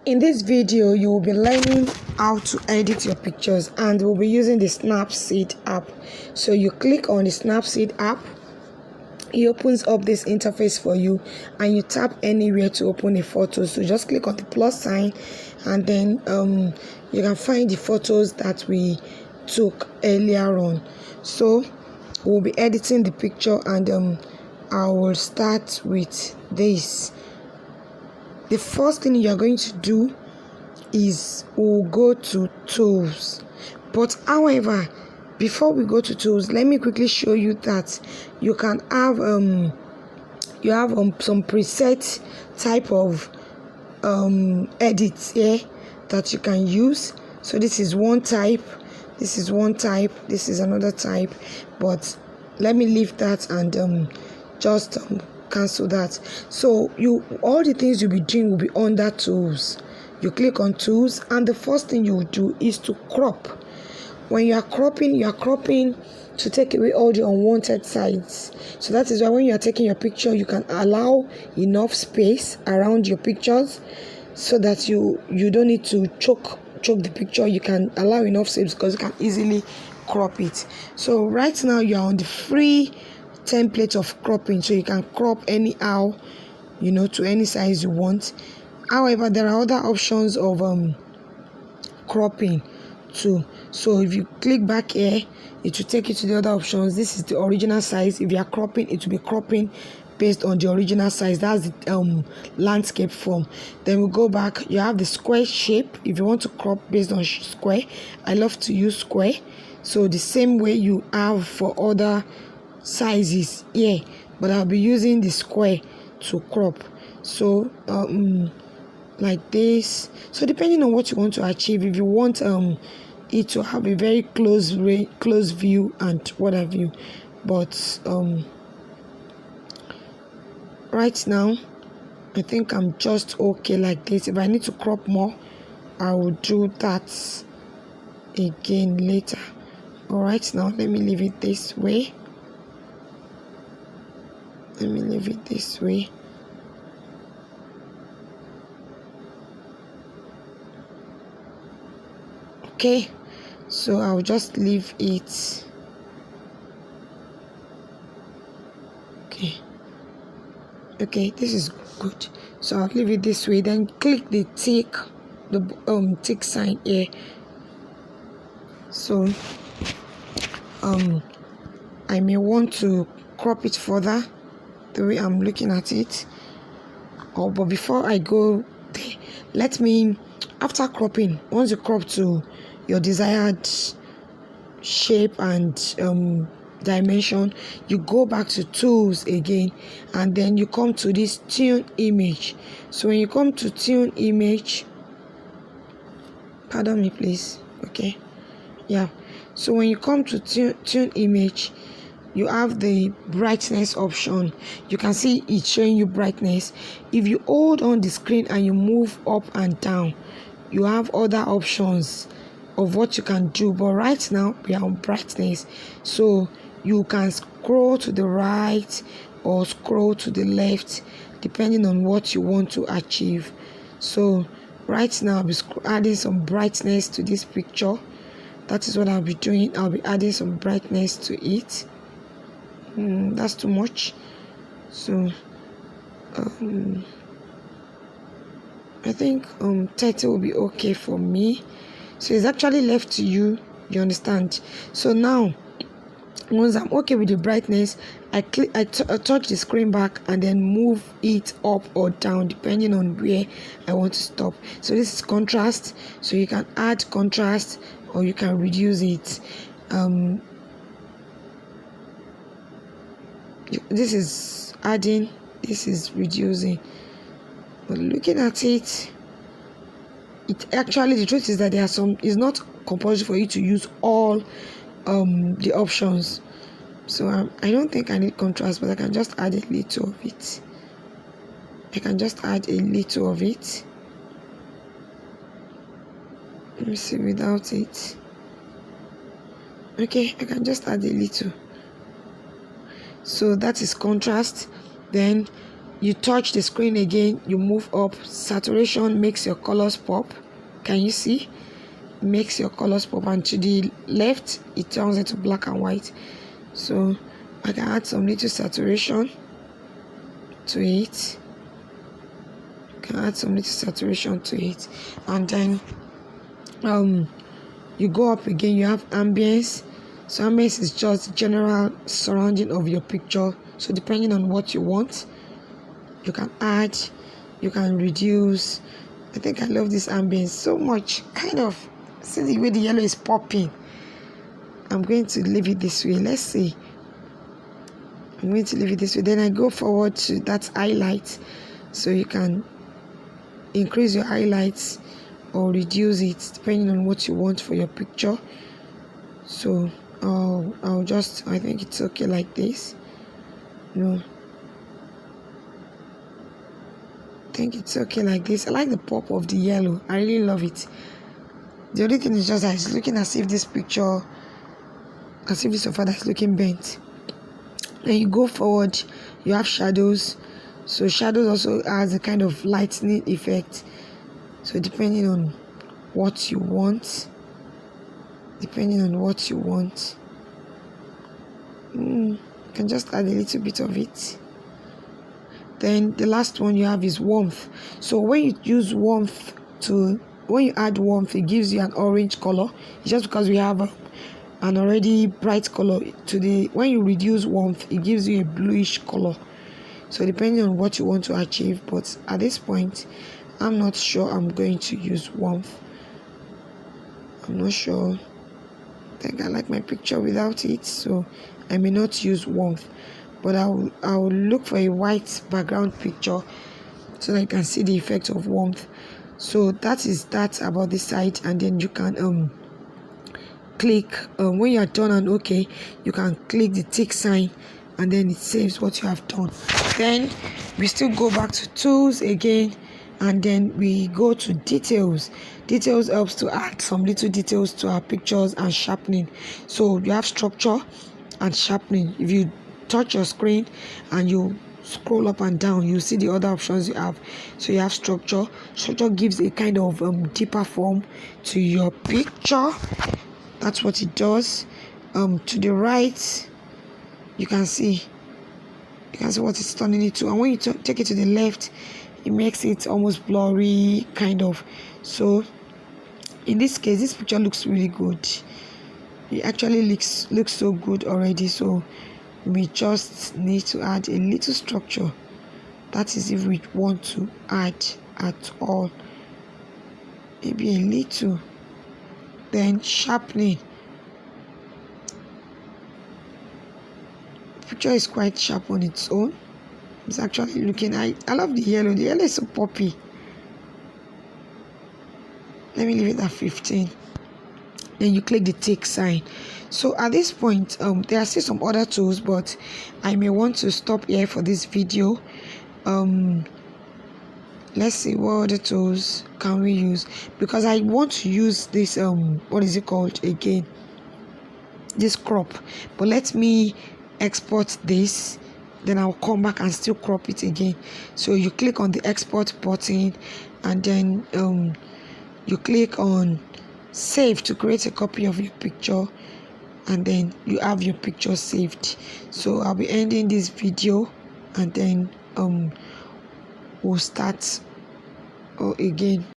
In this video, you will be learning how to edit your pictures, and we'll be using the Snapseed app. So you click on the Snapseed app, it opens up this interface for you, and you tap anywhere to open a photo. So just click on the plus sign, and then you can find the photos that we took earlier on. So we'll be editing the picture, and I will start with this. The first thing you are going to do is we'll go to tools. But however, before we go to tools, let me quickly show you that you can have some preset type of edits here that you can use. So this is one type, this is one type, this is another type, but let me leave that and just cancel that. So all the things you'll be doing will be under tools. You click on tools, and the first thing you will do is to crop. When you are cropping to take away all the unwanted sides. So that is why when you are taking your picture, you can allow enough space around your pictures so that you don't need to choke the picture. You can allow enough space because you can easily crop it. So right now you are on the free template of cropping, so you can crop anyhow, to any size you want. However, there are other options of cropping too. So if you click back here, it will take you to the other options. This is the original size. If you are cropping, it will be cropping based on the original size. That's the landscape form. Then we go back. You have the square shape. If you want to crop based on square, I love to use square. So the same way you have for other sizes here, but I'll be using the square to crop. So like this. So depending on what you want to achieve, if you want it to have a very close view and what have you, but right now I think I'm just okay like this. If I need to crop more, I will do that again later. All right, now let me leave it this way. Okay, so I'll just leave it. Okay, this is good. So I'll leave it this way. Then click the tick sign here. So I may want to crop it further the way I'm looking at it. But before I go there, after cropping, once you crop to your desired shape and dimension, you go back to tools again, and then you come to this tune image. So when you come to tune image, pardon me please, okay, yeah, so when you come to tune image, you have the brightness option. You can see it's showing you brightness. If you hold on the screen and you move up and down, you have other options of what you can do. But right now we are on brightness, so you can scroll to the right or scroll to the left depending on what you want to achieve. So right now I'll be adding some brightness to this picture. That is what I'll be doing. I'll be adding some brightness to it. That's too much. So I think 30 will be okay for me. So it's actually left to you, you understand. So now once I'm okay with the brightness, I touch the screen back and then move it up or down depending on where I want to stop. So this is contrast, so you can add contrast or you can reduce it. This is adding, this is reducing. But looking at it actually, the truth is that there are some, it's not compulsory for you to use all the options. So I don't think I need contrast, but I can just add a little of it. Let me see without it. Okay, I can just add a little. So that is contrast. Then you touch the screen again, you move up. Saturation makes your colors pop. Can you see? Makes your colors pop, and to the left it turns into black and white. So I can add some little saturation to it. Can add some little saturation to it, and then you go up again. You have ambience. So ambience is just general surrounding of your picture. So depending on what you want, you can add, you can reduce. I think I love this ambience so much. Kind of see the way the yellow is popping. I'm going to leave it this way. Let's see. I'm going to leave it this way. Then I go forward to that highlight. So you can increase your highlights or reduce it depending on what you want for your picture. So I'll just, I think it's okay like this. No, I think it's okay like this. I like the pop of the yellow. I really love it. The only thing is just that it's looking as if this picture, as if this so far is looking bent. Then you go forward, you have shadows. So shadows also has a kind of lightening effect. So depending on what you want, you can just add a little bit of it. Then the last one you have is warmth. So when you use warmth when you add warmth, it gives you an orange color. It's just because we have an already bright color. When you reduce warmth, it gives you a bluish color. So depending on what you want to achieve, but at this point I'm not sure I'm going to use warmth. I'm not sure. I think I like my picture without it, so I may not use warmth, but I'll look for a white background picture so that you can see the effect of warmth. So that is that about this side. And then you can click when you are done and okay, you can click the tick sign, and then it saves what you have done. Then we still go back to tools again, and then we go to details. Details helps to add some little details to our pictures, and sharpening. So you have structure and sharpening. If you touch your screen and you scroll up and down, you see the other options you have. So you have structure. Structure gives a kind of deeper form to your picture. That's what it does. To the right, you can see what it's turning it to, and when you take it to the left, it makes it almost blurry kind of. So in this case, this picture looks really good. It actually looks so good already. So we just need to add a little structure. That is if we want to add at all, maybe a little. Then sharpening. The picture is quite sharp on its own. It's actually looking, I love the yellow. The yellow is so poppy. Let me leave it at 15. Then you click the tick sign. So at this point, there are still some other tools, but I may want to stop here for this video. Let's see, what other tools can we use, because I want to use this what is it called again, this crop. But let me export this, then I'll come back and still crop it again. So you click on the export button, and then you click on save to create a copy of your picture, and then you have your picture saved. So I'll be ending this video, and then we'll start again.